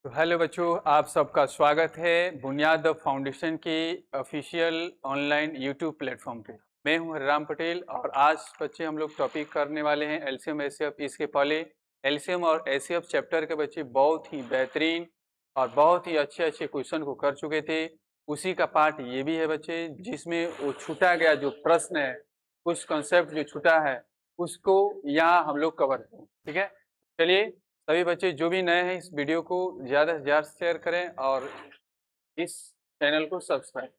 तो हेलो बच्चों, आप सबका स्वागत है बुनियाद फाउंडेशन की ऑफिशियल ऑनलाइन यूट्यूब प्लेटफॉर्म पे। मैं हूं हरिराम पटेल और आज बच्चे हम लोग टॉपिक करने वाले हैं एलसीएम एचसीएफ। इसके पहले एलसीएम और एचसीएफ चैप्टर के बच्चे बहुत ही बेहतरीन और बहुत ही अच्छे अच्छे क्वेश्चन को कर चुके थे। उसी का पार्ट ये भी है बच्चे, जिसमें वो छूटा गया जो प्रश्न है, कुछ कंसेप्ट जो छूटा है उसको यहाँ हम लोग कवर करें। ठीक है, चलिए सभी बच्चे जो भी नए हैं इस वीडियो को ज़्यादा से ज़्यादा शेयर करें और इस चैनल को सब्सक्राइब।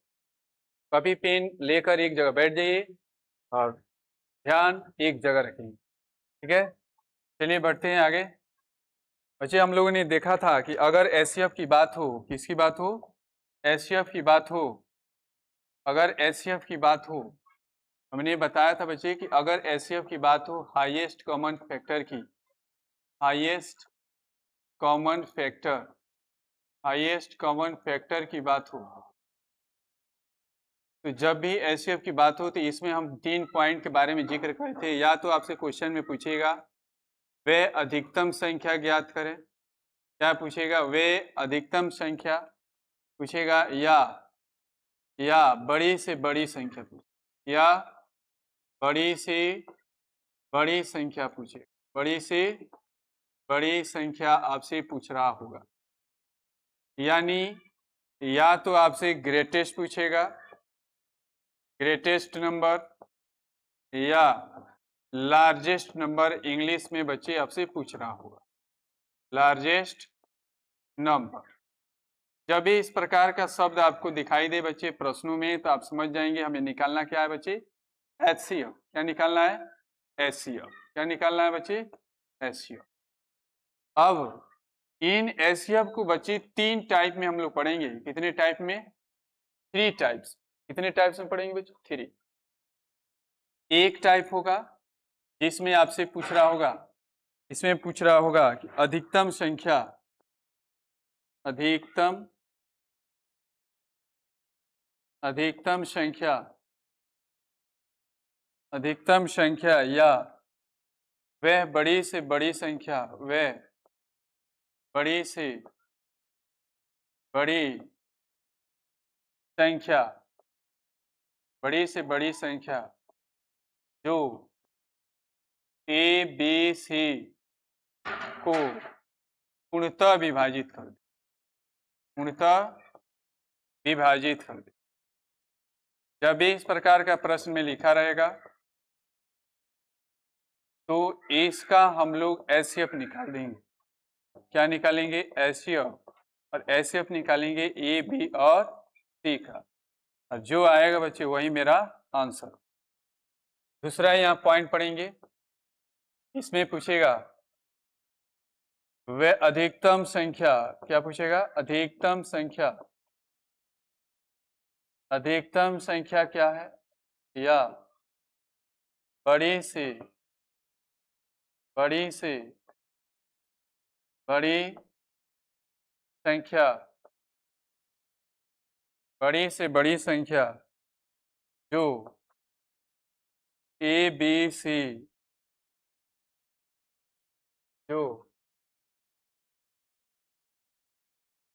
कॉपी पेन लेकर एक जगह बैठ जाइए और ध्यान एक जगह रखेंगे। ठीक है, चलिए बढ़ते हैं आगे। बच्चे हम लोगों ने देखा था कि अगर एचसीएफ की बात हो, किसकी बात हो? एचसीएफ की बात हो। अगर एचसीएफ की बात हो, हमने बताया था बच्चे कि अगर एचसीएफ की बात हो, हाईएस्ट कॉमन फैक्टर की, highest common factor, highest common factor की बात हो, तो जब भी एचसीएफ की बात हो तो इसमें हम 3 पॉइंट के बारे में जिक्र करते हैं। या तो आपसे क्वेश्चन में पूछेगा वे अधिकतम संख्या ज्ञात करें, क्या पूछेगा? वे अधिकतम संख्या पूछेगा, या बड़ी से बड़ी संख्या पूछे, या बड़ी से बड़ी संख्या पूछे, बड़ी से बड़ी संख्या आपसे पूछ रहा होगा। यानी या तो आपसे ग्रेटेस्ट पूछेगा, ग्रेटेस्ट नंबर, या लार्जेस्ट नंबर इंग्लिश में बच्चे आपसे पूछ रहा होगा, लार्जेस्ट नंबर। जब भी इस प्रकार का शब्द आपको दिखाई दे बच्चे प्रश्नों में, तो आप समझ जाएंगे हमें निकालना क्या है बच्चे? एचसीएफ। क्या निकालना है? एचसीएफ। क्या निकालना है बच्चे? एचसीएफ। अब इन एचसीएफ को बच्चे 3 टाइप में हम लोग पढ़ेंगे। कितने टाइप में? 3 टाइप्स। कितने टाइप्स में पढ़ेंगे बच्चे? 3। एक टाइप होगा जिसमें आपसे पूछ रहा होगा, इसमें पूछ रहा होगा कि अधिकतम संख्या, अधिकतम अधिकतम संख्या, अधिकतम संख्या, या वह बड़ी से बड़ी संख्या, वह बड़ी से बड़ी संख्या, बड़ी से बड़ी संख्या जो ए बी सी को पूर्णतः विभाजित कर दे, पूर्णतः विभाजित कर दे। जब भी इस प्रकार का प्रश्न में लिखा रहेगा तो इसका हम लोग एचसीएफ निकाल देंगे। क्या निकालेंगे? एचसीएफ। और एचसीएफ निकालेंगे ए बी और सी का, और जो आएगा बच्चे वही मेरा आंसर। दूसरा यहाँ पॉइंट पढ़ेंगे, इसमें पूछेगा वह अधिकतम संख्या, क्या पूछेगा? अधिकतम संख्या, अधिकतम संख्या क्या है? या बड़ी से बड़ी से बड़ी संख्या, बड़ी से बड़ी संख्या जो ए बी सी, जो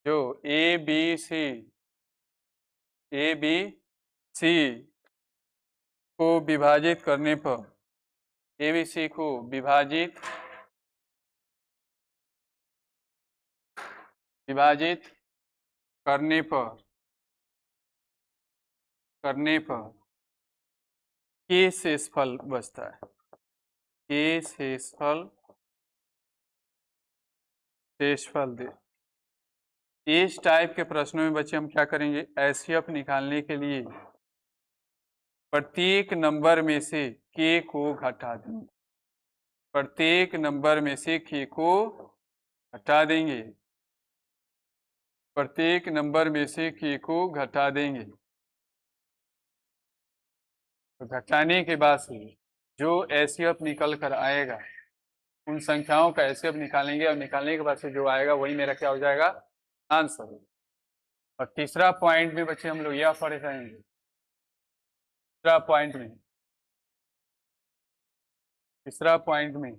जो A B C, A B C को विभाजित करने पर, ए बी सी को विभाजित करने पर, करने पर के शेषफल बचता है, के शेषफल दे। इस टाइप के प्रश्नों में बच्चे हम क्या करेंगे? एचसीएफ निकालने के लिए प्रत्येक नंबर में से के को घटा देंगे, प्रत्येक नंबर में से के को घटा देंगे, प्रत्येक नंबर में से के को घटा देंगे। तो घटाने के बाद से जो एचसीएफ निकल कर आएगा, उन संख्याओं का एचसीएफ निकालेंगे और निकालने के बाद से जो आएगा वही मेरा क्या हो जाएगा? आंसर। और तीसरा पॉइंट में बच्चे हम लोग यह पढ़ जाएंगे, तीसरा पॉइंट में, तीसरा पॉइंट में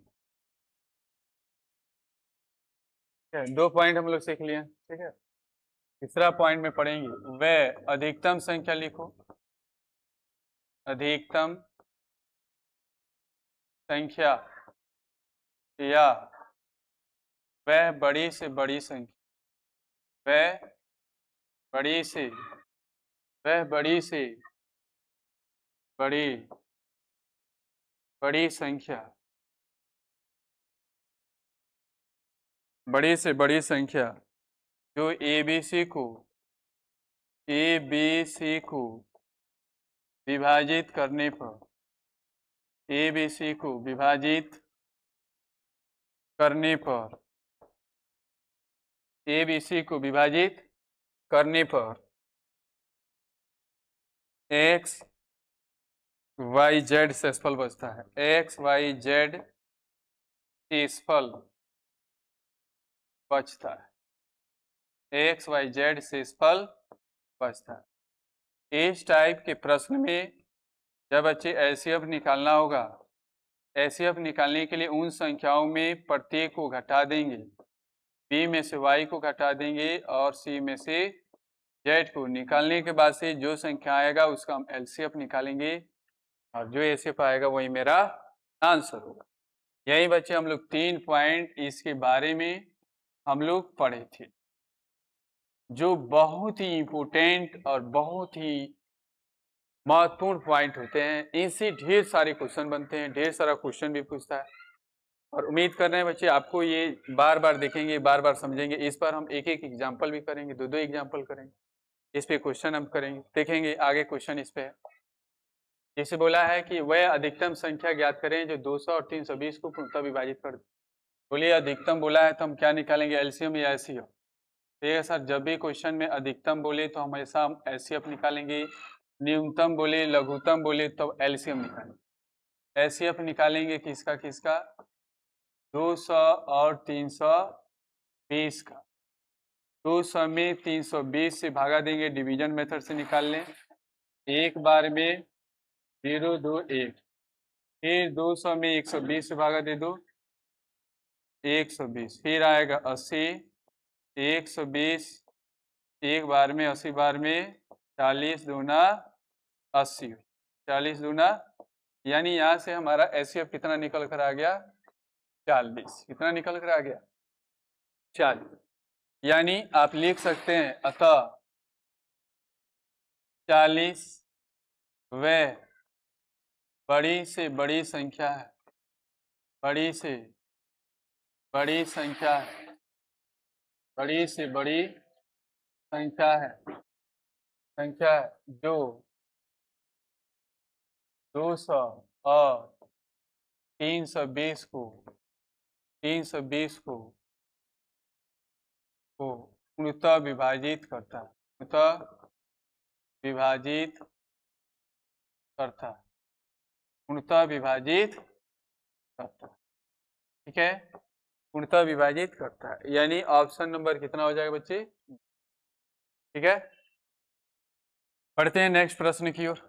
है, 2 पॉइंट हम लोग सीख लिए, ठीक है। तीसरा पॉइंट में पढ़ेंगे, वह अधिकतम संख्या लिखो, अधिकतम संख्या या वह बड़ी से बड़ी संख्या, वह बड़ी से वह बड़ी से बड़ी बड़ी संख्या, बड़ी से बड़ी संख्या जो एबीसी को विभाजित करने पर, एबीसी को विभाजित करने पर, एबीसी को विभाजित करने पर एक्स वाई जेड शेषफल बचता है, एक्स वाई जेड शेषफल बचता है, एक्स वाई जेड शेषफल बचता है। इस टाइप के प्रश्न में जब बच्चे एचसीएफ निकालना होगा, एचसीएफ निकालने के लिए उन संख्याओं में प्रत्येक को घटा देंगे, बी में से वाई को घटा देंगे और सी में से जेड को। निकालने के बाद से जो संख्या आएगा उसका हम एलसीएफ निकालेंगे और जो एलसीएफ आएगा वही मेरा आंसर होगा। यही बच्चे हम लोग 3 पॉइंट इसके बारे में हम लोग पढ़े थे, जो बहुत ही इंपॉर्टेंट और बहुत ही महत्वपूर्ण पॉइंट होते हैं। इनसे ढेर सारे क्वेश्चन बनते हैं, ढेर सारा क्वेश्चन भी पूछता है, और उम्मीद कर रहे हैं बच्चे आपको ये बार बार देखेंगे, बार बार समझेंगे। इस पर हम एक एक एग्जाम्पल भी करेंगे, 2-2 एग्जाम्पल करेंगे, इस पे क्वेश्चन हम करेंगे, देखेंगे आगे क्वेश्चन इस पे है। जैसे बोला है कि वह अधिकतम संख्या ज्ञात करें जो 200 और 320 को पूर्णतः विभाजित कर दे। बोलिए अधिकतम बोला है तो हम क्या निकालेंगे, एलसीएम या एचसीएफ। ठीक है सर, जब भी क्वेश्चन में अधिकतम बोले तो हमेशा हम एचसीएफ निकालेंगे, न्यूनतम बोले लघुतम बोले तो एलसीएम निकालेंगे। एचसीएफ निकालेंगे किसका किसका, 200 और 320 का। 200 में 320 से भागा देंगे, डिवीजन मेथड से निकाल लें, एक बार में 0 2 1, फिर 200 में 120 से भागा दे दो, 120, फिर आएगा 80, 120 एक बार में 80 बार में 40 दूना 80, 40 दूना, यानी यहाँ से हमारा एचसीएफ कितना निकल कर आ गया, 40। कितना निकल कर आ गया, 40। यानी आप लिख सकते हैं अतः 40 वह बड़ी से बड़ी संख्या है, बड़ी से बड़ी संख्या है, बड़ी से बड़ी संख्या है, संख्या जो 200 और 320 को पूर्णतः विभाजित करता है, पूर्णतः विभाजित करता है, पूर्णतः विभाजित करता है। ठीक है, पूर्णतः विभाजित करता है, यानी ऑप्शन नंबर कितना हो जाएगा बच्चे। ठीक है, पढ़ते हैं नेक्स्ट प्रश्न की ओर।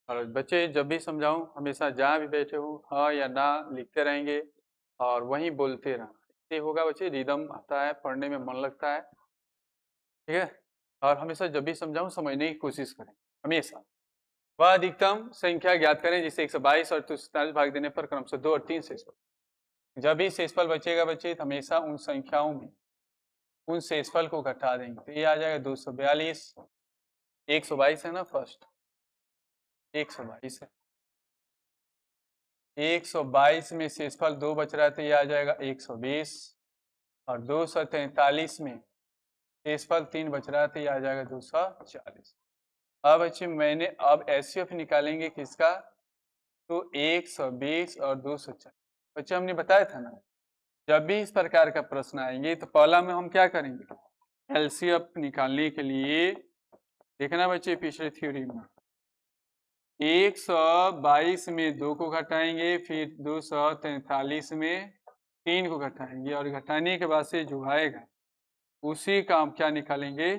और बच्चे जब भी समझाऊं हमेशा जहाँ भी बैठे हो हाँ या ना लिखते रहेंगे और वहीं बोलते रहना, इससे होगा बच्चे रिदम आता है, पढ़ने में मन लगता है। ठीक है, और हमेशा जब भी समझाऊं समझने की कोशिश करें हमेशा। वह अधिकतम संख्या ज्ञात करें जिसे 122 और 247 भाग देने पर क्रमशः 2 और 3 शेषफल। जब भी शेषफल बचेगा बच्चे तो हमेशा उन संख्याओं में उन शेषफल को घटा देंगे, तो ये आ जाएगा 242, 122 है ना, फर्स्ट 122 है, 122 में शेषफल 2 बच रहा है तो ये आ जाएगा 120, और 243 में शेषफल 3 बच रहा है तो ये आ जाएगा 240। अब बच्चे मैंने अब एचसीएफ निकालेंगे किसका, तो 120 और 240। बच्चे हमने बताया था ना, जब भी इस प्रकार का प्रश्न आएंगे तो पहला में हम क्या करेंगे, एलसीएफ निकालने के लिए देखना बच्चे पिछले थ्योरी में 122 में 2 को घटाएंगे, फिर 243 में 3 को घटाएंगे, और घटाने के बाद से जो आएगा उसी का हम क्या निकालेंगे,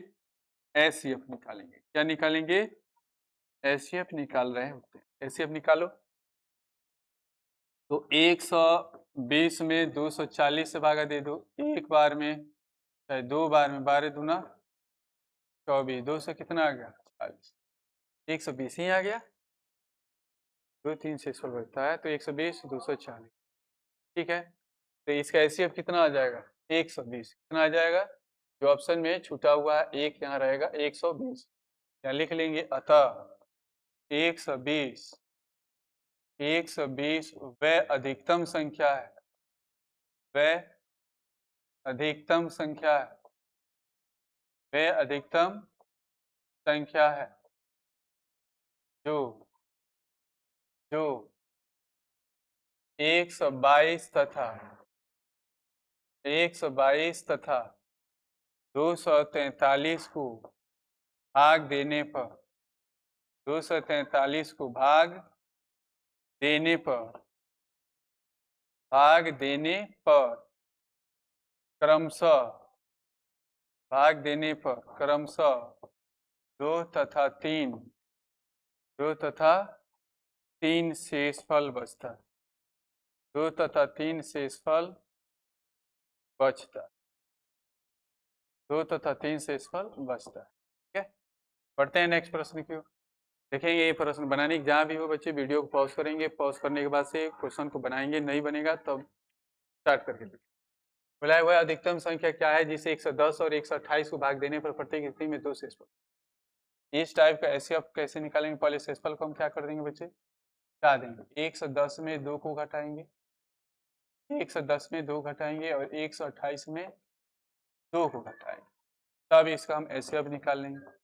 एचसीएफ निकालेंगे। क्या निकालेंगे, एचसीएफ निकाल रहे होते हैं। एचसीएफ निकालो, तो 20 में 240 से भागा दे दो, एक बार में चाहे दो बार में, 12 दूना 24, 200 कितना आ गया 40, 120 ही आ गया, 2 3 से इसको बढ़ता है तो 120 240, ठीक है। तो इसका एचसीएफ कितना आ जाएगा 120, कितना आ जाएगा, जो ऑप्शन में छूटा हुआ है एक यहाँ रहेगा 120, यहाँ लिख लेंगे अतः 120 वह अधिकतम संख्या है, वह अधिकतम संख्या है, वह अधिकतम संख्या है जो जो 122 तथा 243 को भाग देने पर 243 को भाग देने पर क्रमशः भाग देने पर क्रमशः 2 तथा 3 शेषफल बचता है, 2 तथा 3 शेषफल बचता है, 2 तथा 3 शेषफल बचता है, ठीक है। पढ़ते हैं नेक्स्ट प्रश्न की ओर। देखेंगे ये प्रश्न बनाने जहाँ भी हो बच्चे वीडियो को पॉज करेंगे, पॉज करने के बाद से क्वेश्चन को बनाएंगे, नहीं बनेगा तब स्टार्ट करके देखेंगे। बोला हुआ अधिकतम संख्या क्या है जिसे 110 और 128 को भाग देने पर प्रत्येक स्थिति में 2 शेषफल। इस टाइप का ऐसे आप कैसे निकालेंगे, पहले शेषफल को हम क्या कर देंगे बच्चे, हटा देंगे, 110 में 2 को घटाएंगे, 110 में 2 घटाएंगे और 128 में 2 को घटाएंगे, तब इसका हम ऐसे अब निकाल लेंगे।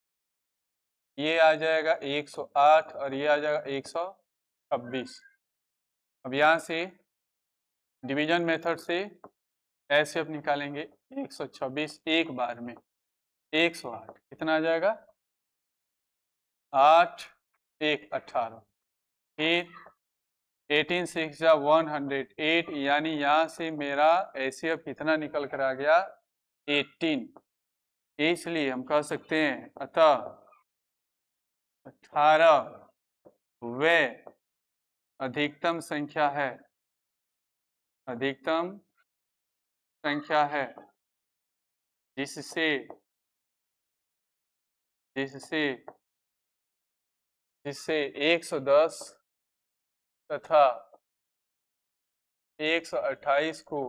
ये आ जाएगा 108 और ये आ जाएगा 126। अब यहाँ से डिवीजन मेथड से ऐसे अब निकालेंगे, 126 एक बार में 108 कितना आ जाएगा 8 1 18, फिर 18 6 108, यानी यहाँ से मेरा ऐसे अब कितना निकल कर आ गया 18, इसलिए हम कह सकते हैं अतः 18 वे अधिकतम संख्या है, अधिकतम संख्या है जिससे 110 तथा 128 को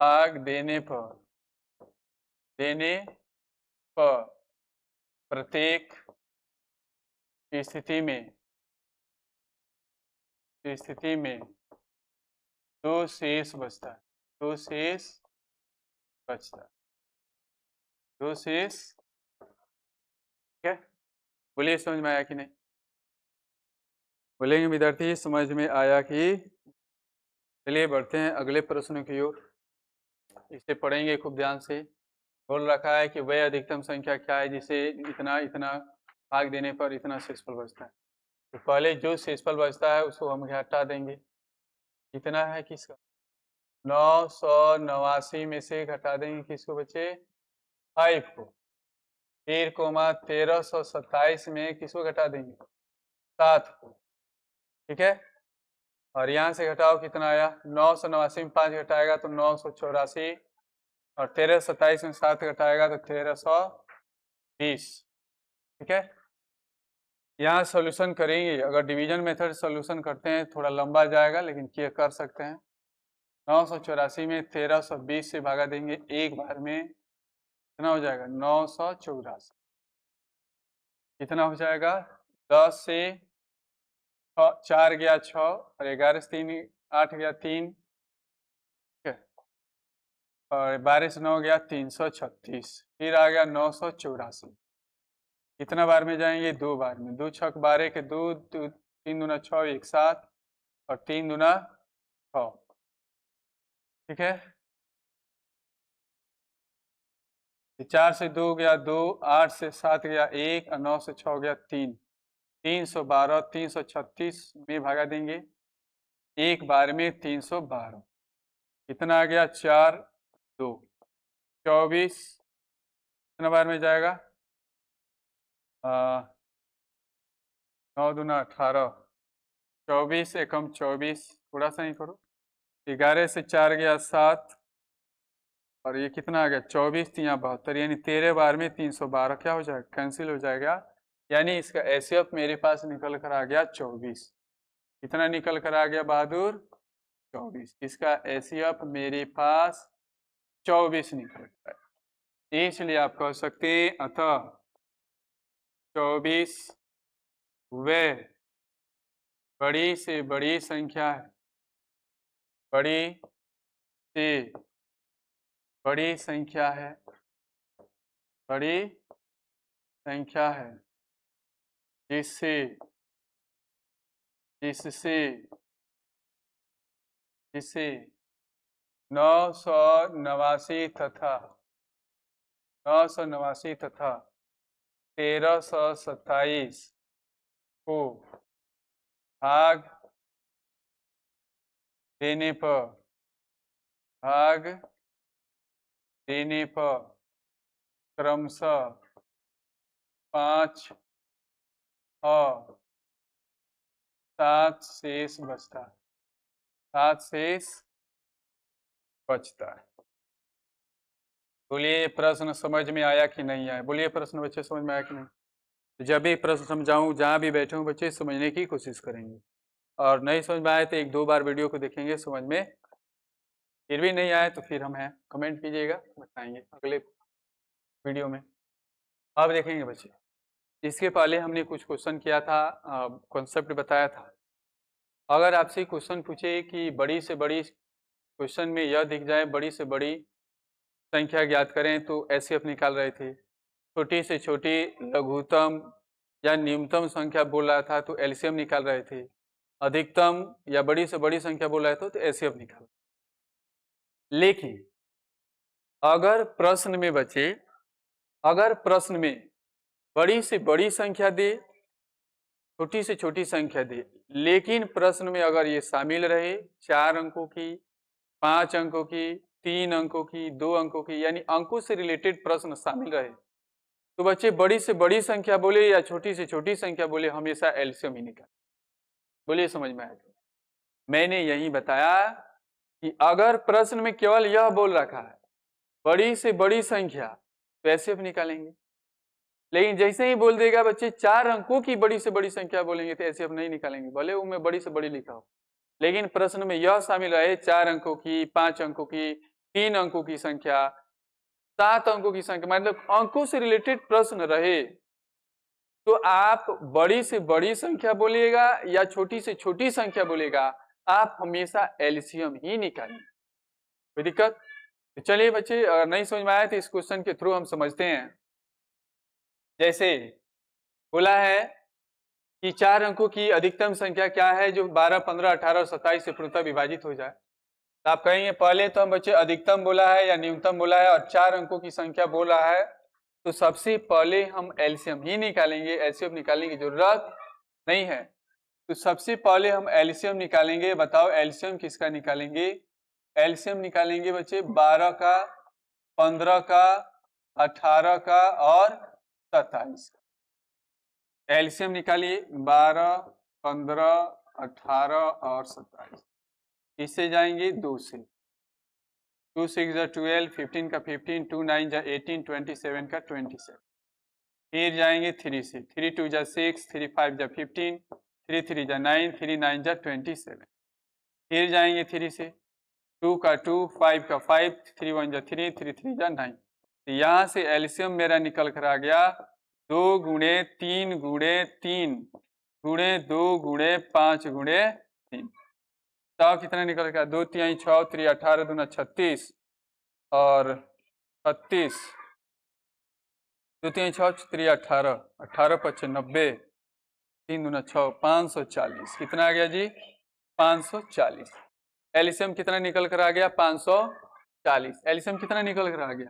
भाग देने पर प्रत्येक स्थिति में 2 शेष बचता है, 2 शेष बचता है, 2 शेष, ठीक है। बोलिए समझ में आया कि नहीं, बोलेंगे विद्यार्थी समझ में आया कि। चलिए बढ़ते हैं अगले प्रश्न की ओर, इसे पढ़ेंगे खूब ध्यान से। बोल रखा है कि वह अधिकतम संख्या क्या है जिसे इतना इतना भाग देने पर इतना शेषफल बचता है। तो पहले जो शेषफल बचता है उसको हम हटा देंगे, कितना है किसका 989 में से घटा देंगे किसको बचे 5 को, फिर कोमा 1327 में किसको घटा देंगे 7 को, ठीक है। और यहाँ से घटाओ कितना आया 989 में 5 घटाएगा तो 984, और 1327 में 7 घटाएगा तो 1320, ठीक है। यहाँ सॉल्यूशन करेंगे, अगर डिवीजन मेथड सॉल्यूशन करते हैं थोड़ा लंबा जाएगा लेकिन क्या कर सकते हैं। 984 में 1320 से भागा देंगे एक बार में, कितना हो जाएगा 984, कितना हो जाएगा 10 से 4 गया 6 और 11 से 3 8 गया 3, ठीक है, और 12 से 9 गया 336, फिर आ गया 984, कितना बार में जाएंगे 2 बार में, 2 6 12 के 2 3 दूना 6 1 7 और 3 दूना 6, ठीक है। 4 से 2 गया 2, 8 से 7 गया 1 और 9 से 6 गया 3, 312 336 में भागा देंगे एक बार में 312, कितना आ गया 4 2 24, कितना बार में जाएगा 9 दूना 18, 24 एकम 24, थोड़ा सा ही करो। 11 से 4 गया 7, और ये कितना आ गया 24 3 72, यानी 13 बार में 312 क्या हो जाएगा, कैंसिल हो जाएगा। यानी इसका एचसीएफ मेरे पास निकल कर आ गया 24। कितना निकल कर आ गया बहादुर, 24। इसका एचसीएफ मेरे पास 24 निकल कर आया। इसलिए आप कह सकते हैं अतः 24 वह बड़ी से बड़ी संख्या है, बड़ी से बड़ी संख्या है, बड़ी संख्या है जिससे जिससे जिससे 989 तथा 989 तथा 1327 को भाग देने पर भाग देने पर क्रमशः 5 और 7 शेष बचता है, 7 शेष बचता है। बोलिए प्रश्न समझ में आया कि नहीं आया, बोलिए प्रश्न बच्चे समझ में आया कि नहीं। जब भी प्रश्न समझाऊं जहां भी बैठे हूं बच्चे समझने की कोशिश करेंगे, और नहीं समझ में आए तो 1-2 बार वीडियो को देखेंगे, समझ में फिर भी नहीं आए तो फिर हम हैं कमेंट कीजिएगा, बताएंगे अगले वीडियो में। अब देखेंगे बच्चे, इसके पहले हमने कुछ क्वेश्चन किया था, कॉन्सेप्ट बताया था। अगर आपसे क्वेश्चन पूछे कि बड़ी से बड़ी, क्वेश्चन में यह दिख जाए बड़ी से बड़ी संख्या ज्ञात करें, तो एचसीएफ निकाल रहे थे। छोटी से छोटी लघुत्तम या न्यूनतम संख्या बोल रहा था तो एलसीएम निकाल रहे थे। अधिकतम या बड़ी से बड़ी संख्या बोल रहे थे तो एचसीएफ निकाल। लेकिन अगर प्रश्न में बचे, अगर प्रश्न में बड़ी से बड़ी संख्या दे, छोटी से छोटी संख्या दे, लेकिन प्रश्न में अगर ये शामिल रहे 4 अंकों की, 5 अंकों की, 3 अंकों की, 2 अंकों की, यानी अंकों से रिलेटेड प्रश्न शामिल रहे, तो बच्चे बड़ी से बड़ी संख्या बोले या छोटी से छोटी संख्या बोले, हमेशा एलसीएम ही निकाल। बोलिए समझ में आया। मैंने यही बताया कि अगर प्रश्न में केवल यह बोल रखा है बड़ी से बड़ी संख्या तो एचसीएफ निकालेंगे, लेकिन जैसे ही बोल देगा बच्चे 4 अंकों की बड़ी से बड़ी संख्या बोलेंगे तो एचसीएफ नहीं निकालेंगे, भले उनमें बड़ी से बड़ी लिखा हो। लेकिन प्रश्न में यह शामिल रहे 4 अंकों की, 5 अंकों की, 3 अंकों की संख्या, 7 अंकों की संख्या, मतलब अंकों से रिलेटेड प्रश्न रहे, तो आप बड़ी से बड़ी संख्या बोलिएगा या छोटी से छोटी संख्या बोलेगा, आप हमेशा एलसीएम ही निकालेंगे। कोई दिक्कत? तो चलिए बच्चे, अगर नहीं समझ में आया तो इस क्वेश्चन के थ्रू हम समझते हैं। जैसे बोला है कि 4 अंकों की अधिकतम संख्या क्या है जो 12, 15, 18 और 27 से पूर्णतः विभाजित हो जाए। तो आप कहेंगे पहले तो हम बच्चे अधिकतम बोला है या न्यूनतम बोला है और 4 अंकों की संख्या बोल रहा है, तो सबसे पहले हम एलसीएम ही निकालेंगे, एलसीएम निकालने की जरूरत नहीं है। तो सबसे पहले हम एलसीएम निकालेंगे। बताओ एलसीएम किसका निकालेंगे? एलसीएम निकालेंगे बच्चे 12 का, 15 का, 18 का और 27 का। एलसीएम निकालिए 12, 15, 18 और 27। इससे जाएंगे 2 से, 2 6 जा 12, 15 का 15, 2 9 जा 18, 27 का 27। फिर जाएंगे 3 से, 3 2 जा 6, 3 5 जा 15, 3 3 जा 9, 3 9 जा 27। फिर जाएंगे 3 से, 2 का 2, 5 का 5, 3 1 जा 3, 3 3 जा 9। तो यहाँ से एलसीएम मेरा निकल कर आ गया 2 गुणे 3 गुणे 3 गुणे 2 गुणे 5 गुणे 3। तब कितना निकल गया? 2 3 6 3 18 दूना 36 और 36, 2 3 6 3 18, 18 5 90, 3 दूना 6, 540। कितना आ गया जी? 540। एलसीएम कितना निकल कर आ गया? 540। एलसीएम कितना निकल कर आ गया?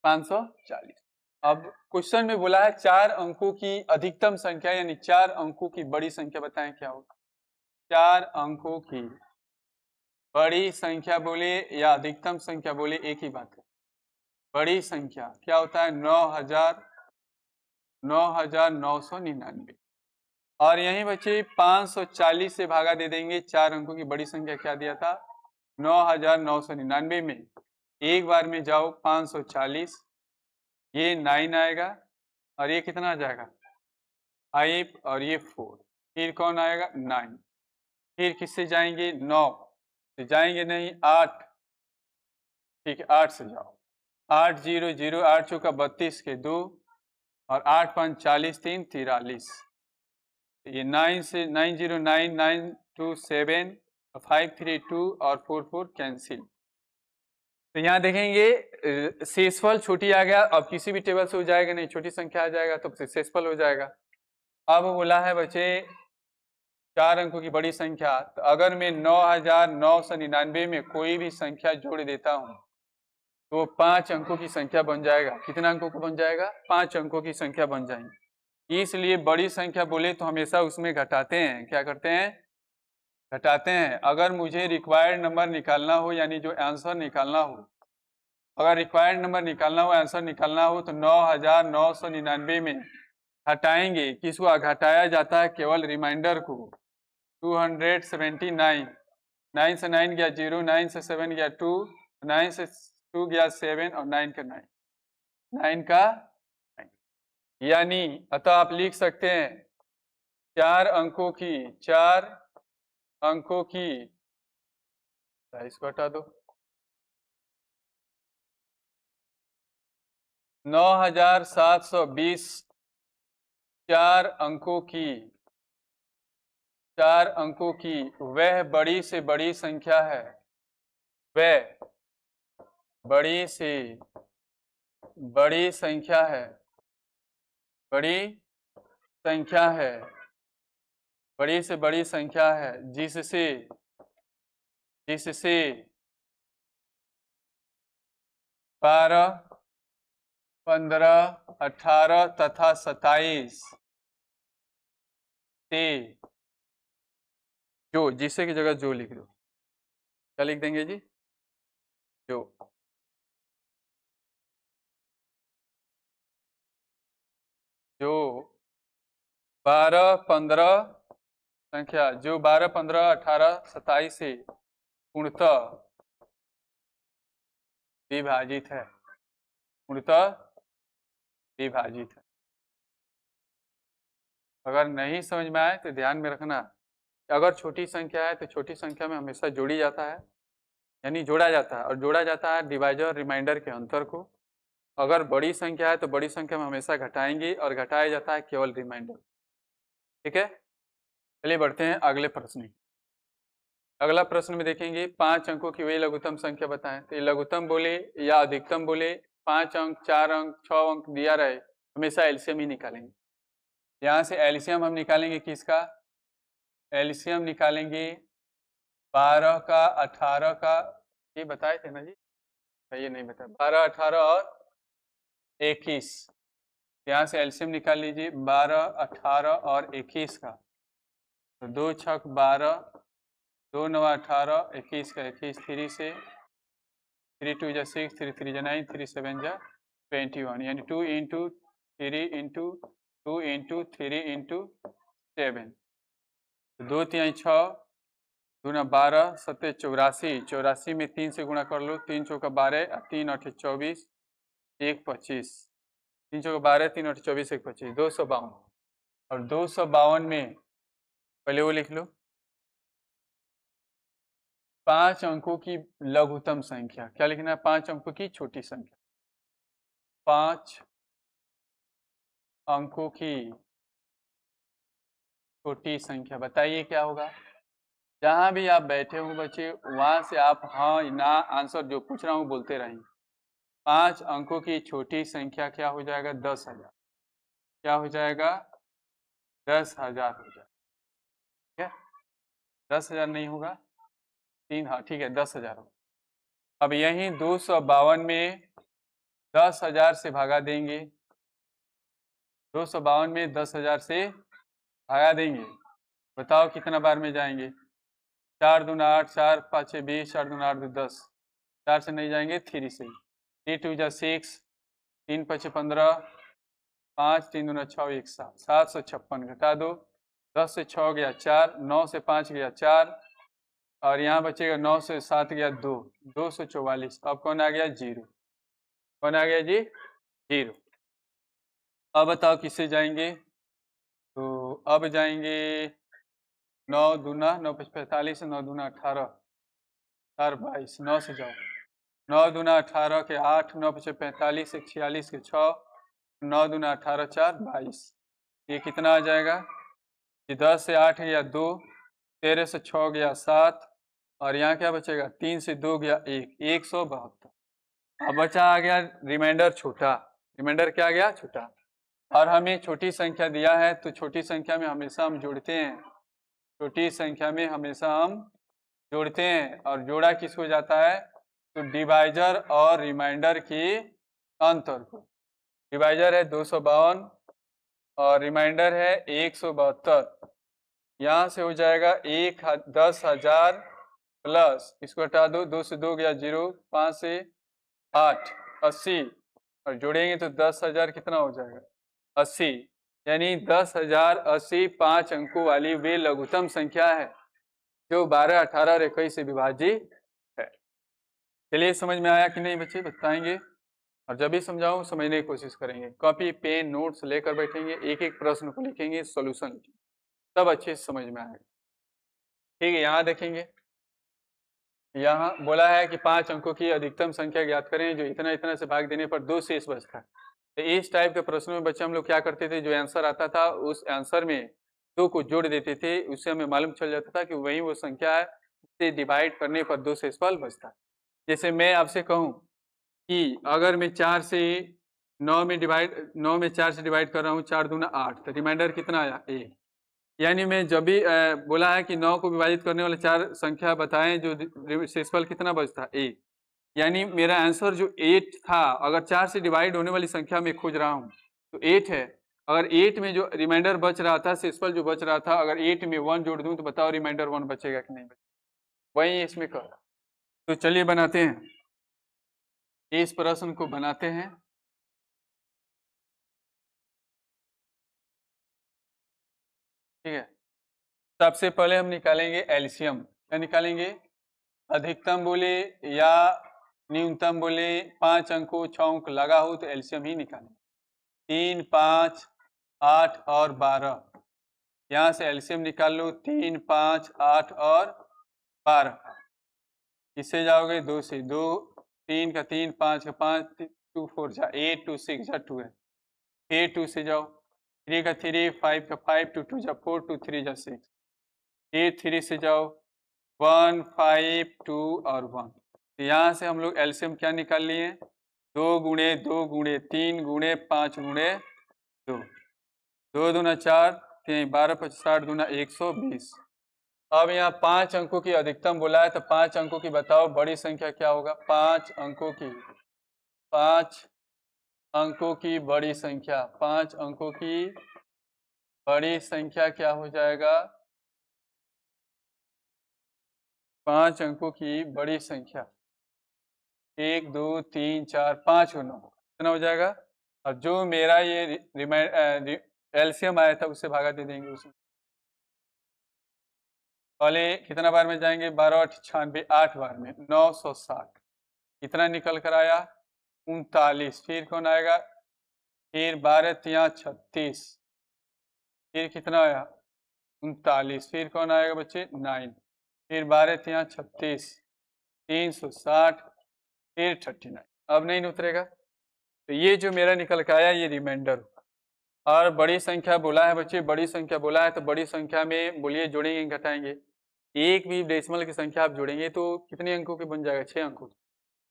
540। अब क्वेश्चन में बोला है 4 अंकों की अधिकतम संख्या, यानी 4 अंकों की बड़ी संख्या बताएं क्या होगा। 4 अंकों की बड़ी संख्या बोले या अधिकतम संख्या बोले एक ही बात है। बड़ी संख्या क्या होता है? 9,999। और यहीं बच्चे 540 से भागा दे देंगे। 4 अंकों की बड़ी संख्या क्या दिया था? 9999 में एक बार में जाओ 540, ये 9 आएगा और ये कितना आ जाएगा 5 और ये 4, फिर कौन आएगा 9, फिर किससे जाएंगे 9 से जाएंगे नहीं 8, ठीक है 8 से जाओ 8 0 0 8 चौका 32 के 2 और 8 5 40 3 43, ये 9 से 909 927 532 और 44 कैंसिल। तो यहाँ देखेंगे शेषफल छोटी आ गया, अब किसी भी टेबल से हो जाएगा नहीं, छोटी संख्या आ जाएगा तो शेषफल हो जाएगा। अब बोला है बच्चे 4 अंकों की बड़ी संख्या, तो अगर मैं 9999 में कोई भी संख्या जोड़ देता हूँ तो 5 अंकों की संख्या बन जाएगा। कितना अंकों को बन जाएगा? 5 अंकों की संख्या बन जाएंगी। इसलिए बड़ी संख्या बोले तो हमेशा उसमें घटाते हैं। क्या करते हैं? घटाते हैं। अगर मुझे रिक्वायर्ड नंबर निकालना हो, यानी जो आंसर निकालना हो, अगर रिक्वायर्ड नंबर निकालना हो, आंसर निकालना हो तो 9999 में घटाएंगे। किसको घटाया जाता है? केवल रिमाइंडर को। 279, 9 से 9 गया 0, 9 से 7 गया 2, 9 से 2 गया 7 और 9 का 9, 9 का 9। यानी अतः आप लिख सकते हैं 4 अंकों की, इसको हटा दो, 9720 4 अंकों की वह बड़ी से बड़ी संख्या है, वह बड़ी से बड़ी संख्या है, बड़ी से बड़ी संख्या है जिससे 12, 15, 18 तथा 27 से जो, जिसे की जगह जो लिख दो, क्या लिख देंगे जी? जो 12, 15 संख्या, जो 12, 15, 18, 27 से पूर्णतः विभाजित है, पूर्णतः विभाजित है। अगर नहीं समझ में आए तो ध्यान में रखना, अगर छोटी संख्या है तो छोटी संख्या में हमेशा जोड़ी जाता है, यानी जोड़ा जाता है, और जोड़ा जाता है डिवाइजर और रिमाइंडर के अंतर को। अगर बड़ी संख्या है तो बड़ी संख्या में हमेशा घटाएंगे और घटाया जाता है केवल रिमाइंडर। ठीक है, चलिए बढ़ते हैं अगले प्रश्न। अगला प्रश्न में देखेंगे 5 अंकों की वही लघुत्तम संख्या बताएं। तो ये लघुत्तम बोले या अधिकतम बोले, 5 अंक, 4 अंक, 6 अंक दिया रहे, हमेशा एलसीएम ही निकालेंगे। यहाँ से एलसीएम हम निकालेंगे किसका? एलसीएम निकालेंगे 12 का, 18 का, ये बताए थे ना जी? ये नहीं बताया, 12, 18 और 21। यहाँ से एलसीएम निकाल लीजिए 12, 18 और 21 का। तो 2 छक 12, 2 9 18, 21 का 21, 3 से 3 2 जा 6, 3 3 जा 9, 3 7 जा 21, यानी 2 इंटू 3 इंटू 2 इंटू 3 इंटू 7, 2 3 6, 2 12, 7 84, 84 में 3 से गुणा कर लो, 3 चौका 12, 3 8 24, 1 25, 3 चौका 12, 3 8 24, 1 25, 252। और 252 में पहले वो लिख लो 5 अंकों की लघुत्तम संख्या। क्या लिखना है? 5 अंकों की छोटी संख्या। 5 अंकों की छोटी संख्या बताइए क्या होगा? जहां भी आप बैठे हो बच्चे, वहां से आप हाँ ना आंसर जो पूछ रहा हूँ बोलते रहेंगे। 5 अंकों की छोटी संख्या क्या हो जाएगा? 10,000। क्या हो जाएगा? 10,000 हो जाएगा। ठीक है, 10,000 नहीं होगा 3, हाँ ठीक है 10,000 होगा। अब यही 252 में 10,000 से भागा देंगे, 252 में 10,000 से भागा देंगे, बताओ कितना बार में जाएंगे? 4 दूना 8, 4 5 20, 4 दूना 8 10, 4 से नहीं जाएंगे 3 से, 3 2 जा 6, 3 5 15, 5 3 दूना 6, 1 7, 756 घटा दो 10 से 6 गया 4, 9 से 5 गया 4, और यहाँ बचेगा 9 से 7 गया 2, 244। अब कौन आ गया? 0। कौन आ गया जी? 0। अब बताओ किससे जाएंगे? तो अब जाएंगे 9 दूना 9 5 45, 9 दूना 18, 4 22, 9 से जाओ। 9 दूना 18 के 8, 9 5 45, 1 46 के 6, 9 दूना 18, 4 22। ये कितना आ जाएगा? ये 10 से 8 गया 2, 13 से 6 गया 7, और यहाँ क्या बचेगा? 3 से 2 गया 1, 172। अब बचा आ गया रिमाइंडर छोटा। रिमाइंडर क्या आ गया? छोटा। और हमें छोटी संख्या दिया है तो छोटी संख्या में हमेशा हम जोड़ते हैं। छोटी संख्या में हमेशा हम जोड़ते हैं, और जोड़ा किसको जाता है? तो डिवाइजर और रिमाइंडर की अंतर को। डिवाइजर है 252 और रिमाइंडर है 172। यहाँ से हो जाएगा 10,000 प्लस, इसको हटा दो, 2 से 2 गया 0, 5 से 8, 80, और जोड़ेंगे तो 10,000 कितना हो जाएगा? 80। यानी 10,000 80 5 अंकों वाली वे लघुत्तम संख्या है जो 12, 18 और 21 से विभाजित है। चलिए, समझ में आया कि नहीं बच्चे? बताएंगे, और जब भी समझाऊं समझने की कोशिश करेंगे। कॉपी पेन नोट्स लेकर बैठेंगे, एक एक प्रश्न को लिखेंगे, सॉल्यूशन लिखेंगे, तब अच्छे से समझ में आएगा। ठीक है, यहाँ देखेंगे, यहाँ बोला है कि 5 अंकों की अधिकतम संख्या ज्ञात करें जो इतना इतना से भाग देने पर 2 शेष बचता है। तो इस टाइप के प्रश्नों में बच्चे हम लोग क्या करते थे? जो आंसर आता था उस आंसर में 2 को जोड़ देते थे, उससे हमें मालूम चल जाता था कि वही वो संख्या है जिसे डिवाइड करने पर 2 शेषफल बचता है। जैसे मैं आपसे कहूँ कि अगर मैं 4 से 9 में 4 से डिवाइड कर रहा हूँ, 4 दूना 8, तो रिमाइंडर कितना आया? 1। यानी मैं जब भी बोला है कि 9 को विभाजित करने वाले 4 संख्या बताएं जो शेषफल कितना बचता है? 1। यानी मेरा आंसर जो 8 था, अगर 4 से डिवाइड होने वाली संख्या में खोज रहा हूँ तो 8 है। अगर 8 में जो रिमाइंडर बच रहा था, शेषफल जो बच रहा था, अगर 8 में 1 जोड़ दूं तो बताओ रिमाइंडर 1 बचेगा कि नहीं बचेगा? वही इसमें कर। तो चलिए बनाते हैं, इस प्रश्न को बनाते हैं। ठीक है, सबसे पहले हम निकालेंगे एलसीएम। क्या निकालेंगे? अधिकतम बोले या न्यूनतम बोले, 5 अंकों 6 अंक लगा हो तो एलसीएम ही निकालेंगे। 3, 5, 8 और 12, यहाँ से एलसीएम निकाल लो। 3, 5, 8 और 12। इससे जाओगे 2 से 2, 3 का 3, 5 का 5, 2 4 जा 8, 2 6 जा 2 है। फिर 2 से जाओ, 3 का 3, 5 का 5, 2 2 जा 4, 2 3 जा 6। फिर 3 से जाओ, 1, 5, 2 और 1। तो यहाँ से हम लोग एलसीएम क्या निकाल लिए? 2 गुणे 2 गुणे 3 गुणे 5 गुणे 2, 2 दूना 4, 3, 12 5 60 दूना 120। अब यहाँ 5 अंकों की अधिकतम बोला है तो 5 अंकों की बताओ बड़ी संख्या क्या होगा? 5 अंकों की, 5 अंकों की बड़ी संख्या, 5 अंकों की बड़ी संख्या क्या हो जाएगा? 5 अंकों की बड़ी संख्या 1 2 3 4 5 और 9 कितना हो जाएगा? और जो मेरा ये एलसीएम आया था उससे भागा दे देंगे। उसमें पहले कितना बार में जाएंगे? 12 8 96, 8 बार में 960। कितना निकल कर आया? 39। फिर कौन आएगा? फिर 12 3 36, फिर कितना आया? 39। फिर कौन आएगा बच्चे? 9। फिर 12 3 36, 360, फिर 39। अब नहीं उतरेगा। तो ये जो मेरा निकल के आया ये रिमाइंडर। और बड़ी संख्या बोला है बच्चे, बड़ी संख्या बोला है तो बड़ी संख्या में बोलिए जोड़ेंगे घटाएंगे? एक भी डेसिमल की संख्या आप जोड़ेंगे तो कितने अंकों की बन जाएगा? 6 अंकों की।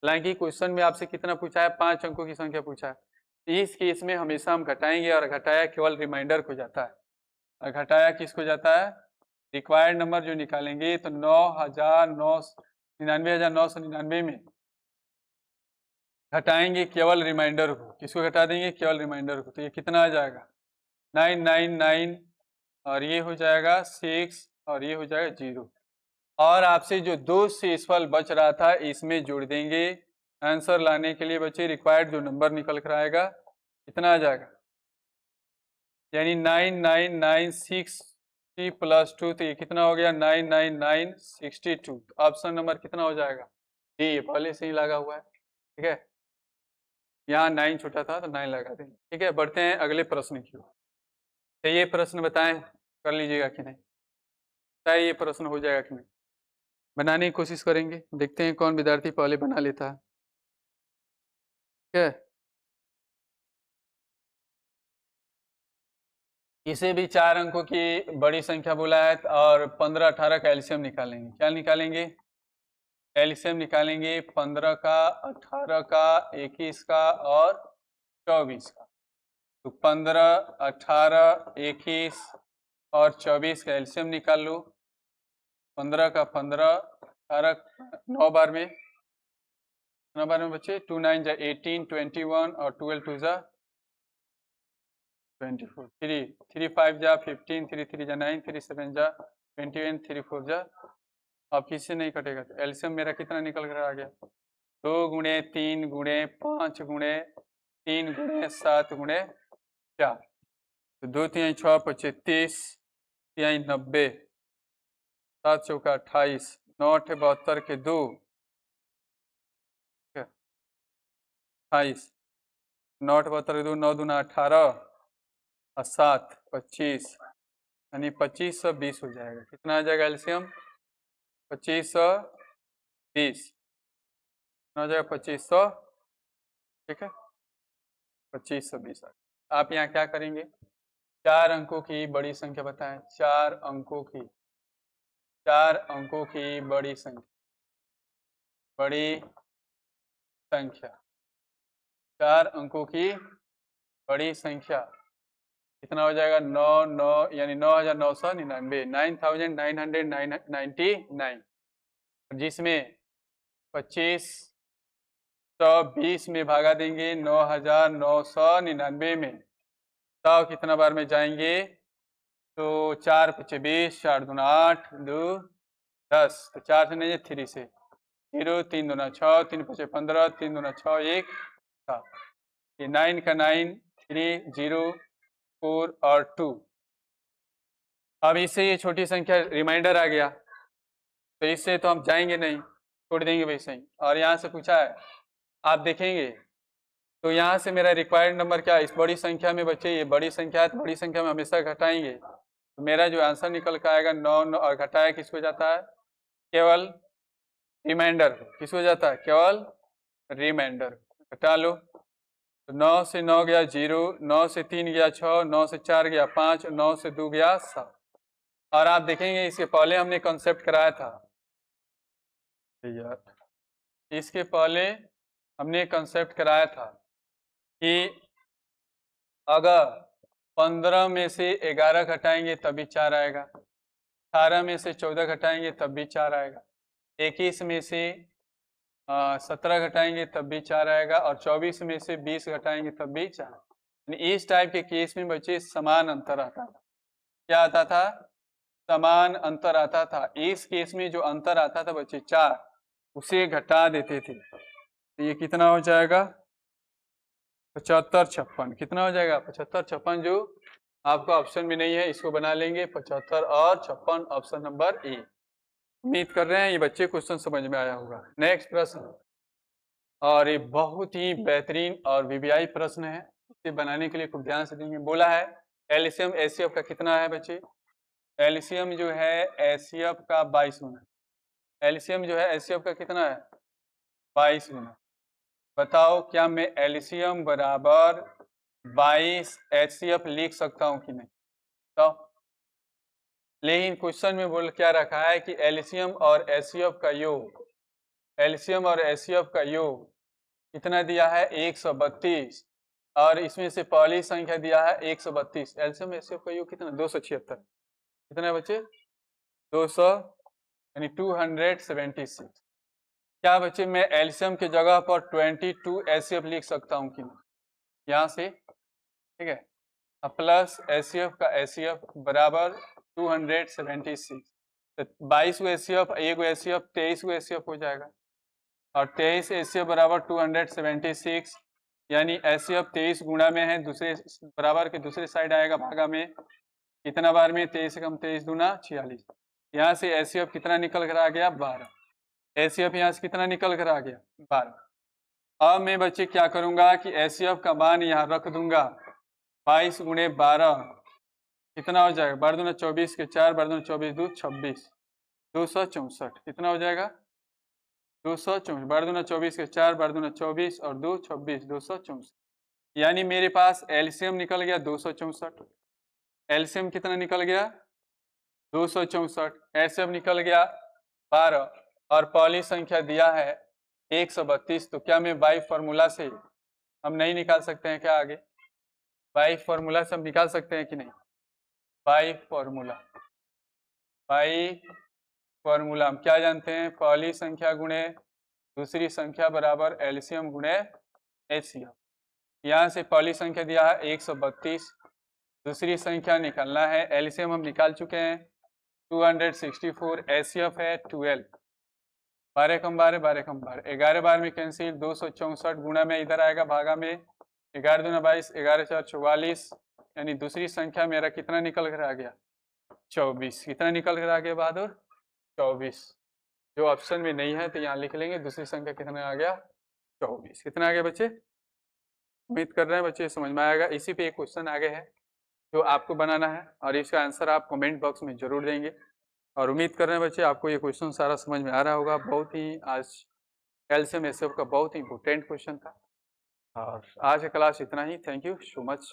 हालांकि क्वेश्चन में आपसे कितना पूछा है? 5 अंकों की संख्या पूछा है। इस केस में हमेशा हम घटाएंगे, और घटाया केवल रिमाइंडर को जाता है, और घटाया किसको जाता है? रिक्वायर्ड नंबर जो निकालेंगे तो 99,999 में घटाएंगे केवल रिमाइंडर को। किसको घटा देंगे? केवल रिमाइंडर को। तो ये कितना आ जाएगा? 999, और ये हो जाएगा 6, और ये हो जाएगा 0। और आपसे जो 2 शेषफल बच रहा था इसमें जोड़ देंगे। आंसर लाने के लिए बच्चे रिक्वायर्ड जो नंबर निकल कर आएगा कितना आ जाएगा? यानी 9996 3+2 तो ये कितना हो गया 9 9 9 62। ऑप्शन नंबर कितना हो जाएगा डी, ये पहले से ही लगा हुआ है। ठीक है, यहाँ 9 छूटा था तो 9 लगा देंगे। ठीक है, बढ़ते हैं अगले प्रश्न की ओर। तो ये प्रश्न बताएं कर लीजिएगा कि नहीं, बताइए ये प्रश्न हो जाएगा कि नहीं, बनाने की कोशिश करेंगे, देखते हैं कौन विद्यार्थी पहले बना लेता है। ठीक है, इसे भी 4 अंकों की बड़ी संख्या बोला है और 15 18 का एलसीएम निकालेंगे। क्या निकालेंगे? एलसीएम निकालेंगे 15 का, 18 का, 21 का और 24 का। तो 15 18 21 और 24 का एलसीएम निकाल लो। 15 का 15, 18 9 बार में, 9 बार में बच्चे 2 9 जा 18, 21 और 12 2 जा 24, 3 3 5 जा 15, 3 3 जा 9, 3 7 जा 21, 3 4 जा, अब किसी नहीं कटेगा तो एलसीएम मेरा कितना निकल कर आ गया 2 गुणे 3 गुणे 5 गुणे 3 गुणे 7 गुणे 4, तो 2 3 6 25 30, 3 90, 7 चौका 28, 9 8 72 के 2 28, 9 8 72 के 2, 9 दूना 18 और 7 25, यानी 2520 हो जाएगा। कितना आ जाएगा एलसीएम 2520, कितना हो जाएगा 2500। ठीक है, 2520। आप यहाँ क्या करेंगे, 4 अंकों की बड़ी संख्या बताएं, 4 अंकों की, 4 अंकों की बड़ी संख्या, बड़ी संख्या, 4 अंकों की बड़ी संख्या कितना हो जाएगा 9 9 यानी 9999, 9999, जिसमें 2520 में भागा देंगे 9999 में, तो कितना बार में जाएंगे, तो 4 5 20, 4 दूना 8, 2 10, तो 4 से नहीं 3 से 0, 3 दूना 6, 3 5 15, 3 दूना 6 1 7, ये 9 का 9, 3 0 4 और 2। अब इससे ये छोटी संख्या रिमाइंडर आ गया, तो इससे तो हम जाएंगे नहीं, छोड़ देंगे वैसे ही। और यहाँ से पूछा है, आप देखेंगे तो यहाँ से मेरा रिक्वायर्ड नंबर क्या है, इस बड़ी संख्या में बच्चे, ये बड़ी संख्या है तो बड़ी संख्या में हमेशा घटाएंगे, तो मेरा जो आंसर निकल कर आएगा 9 9, और घटाया किसको जाता है, केवल रिमाइंडर, किसको जाता है, केवल रिमाइंडर। घटा लो, तो 9 से 9 गया 0, 9 से 3 गया 6, 9 से 4 गया 5, 9 से 2 गया 7। और आप देखेंगे इसके पहले हमने कॉन्सेप्ट कराया था यार, इसके पहले हमने कॉन्सेप्ट कराया था कि अगर 15 में से 11 घटाएंगे तभी 4 आएगा, 18 में से 14 घटाएंगे तब भी 4 आएगा, 21 में से 17 घटाएंगे तब भी 4 आएगा, और 24 में से 20 घटाएंगे तब भी 4। यानी इस टाइप के केस में बच्चे समान अंतर आता था। क्या आता था, समान अंतर आता था। इस केस में जो अंतर आता था बच्चे 4, उसे घटा देते थे, तो ये कितना हो जाएगा 75 56, कितना हो जाएगा 75 56, जो आपका ऑप्शन में नहीं है, इसको बना लेंगे 75 और 56, ऑप्शन नंबर ए। उम्मीद कर रहे हैं ये बच्चे क्वेश्चन समझ में आया होगा। नेक्स्ट प्रश्न, और ये बहुत ही बेहतरीन और वीवीआई प्रश्न है, इसे बनाने के लिए खूब ध्यान से देंगे। बोला है एलसीएम एचसीएफ का कितना है बच्चे, एलसीएम जो है एचसीएफ का 22 गुना, एलसीएम जो है एचसीएफ का कितना है 22 गुना। बताओ क्या मैं एलसीएम बराबर 22 एचसीएफ लिख सकता हूँ कि नहीं, तो लेकिन क्वेश्चन में बोल क्या रखा है कि एलसीएम और एचसीएफ का योग, एलसीएम और एचसीएफ का योग कितना दिया है 132, और इसमें से पहली संख्या दिया है 132, एलसीएम एचसीएफ का योग कितना 276, कितना है बच्चे 200, यानी 276। क्या बच्चे मैं एलसीएम की जगह पर 22 एचसीएफ लिख सकता हूँ कि नहीं, यहाँ से, ठीक है, अब प्लस एचसीएफ का एचसीएफ बराबर 276, तो 22 को एचसीएफ, 1 को एचसीएफ 23 को एचसीएफ हो जाएगा, और 23 एचसीएफ बराबर 276, यानी एचसीएफ 23 गुणा में है, दूसरे बराबर के दूसरे साइड आएगा भागा में, कितना बार में 23 से कम 23 दूना 46। यहाँ से एचसीएफ कितना निकल कर आ गया 12। एचसीएफ यहाँ से कितना निकल कर आ गया 12। अब मैं बच्चे क्या करूंगा कि एचसीएफ का मान यहाँ रख दूंगा 22 गुणे 12 कितना हो जाएगा 12 दूना 24 के 4 12 दूना 24 2 26 264 कितना हो जाएगा 264 12 दूना 24 के 4 12 दूना 24 और 2 26 264 यानी मेरे पास एलसीएम निकल गया 264। एलसीएम कितना निकल गया 264। एलसीएम निकल गया 12 और पहली संख्या दिया है 132। तो क्या मैं बाई फार्मूला से हम नहीं निकाल सकते हैं क्या आगे बाई फार्मूला से हम निकाल सकते हैं कि नहीं बाई फार्मूला हम क्या जानते हैं पहली संख्या गुणे दूसरी संख्या बराबर एलसीएम गुणे एचसीएफ। यहाँ से पहली संख्या दिया है 132 दूसरी संख्या निकालना है एलसीएम हम निकाल चुके हैं 264 एचसीएफ है 12 12 कम 12 12 कम 12 11 बार में कैंसिल 264 गुणा में इधर आएगा भागा में 11 दूना 22 11 4 44 यानी दूसरी संख्या मेरा कितना निकल कर आ गया 24। कितना निकल कर आ गया बहादुर 24। जो ऑप्शन में नहीं है तो यहाँ लिख लेंगे दूसरी संख्या कितना आ गया 24। कितना आ गया बच्चे उम्मीद कर रहे हैं बच्चे समझ में आएगा। इसी पे एक क्वेश्चन आगे है जो आपको बनाना है और इसका आंसर आप कमेंट बॉक्स में जरूर देंगे और उम्मीद कर रहे हैं बच्चे आपको ये क्वेश्चन सारा समझ में आ रहा होगा। बहुत ही आज एलसीएम एचसीएफ का बहुत ही इंपॉर्टेंट क्वेश्चन था और आज का क्लास इतना ही। Thank you so much.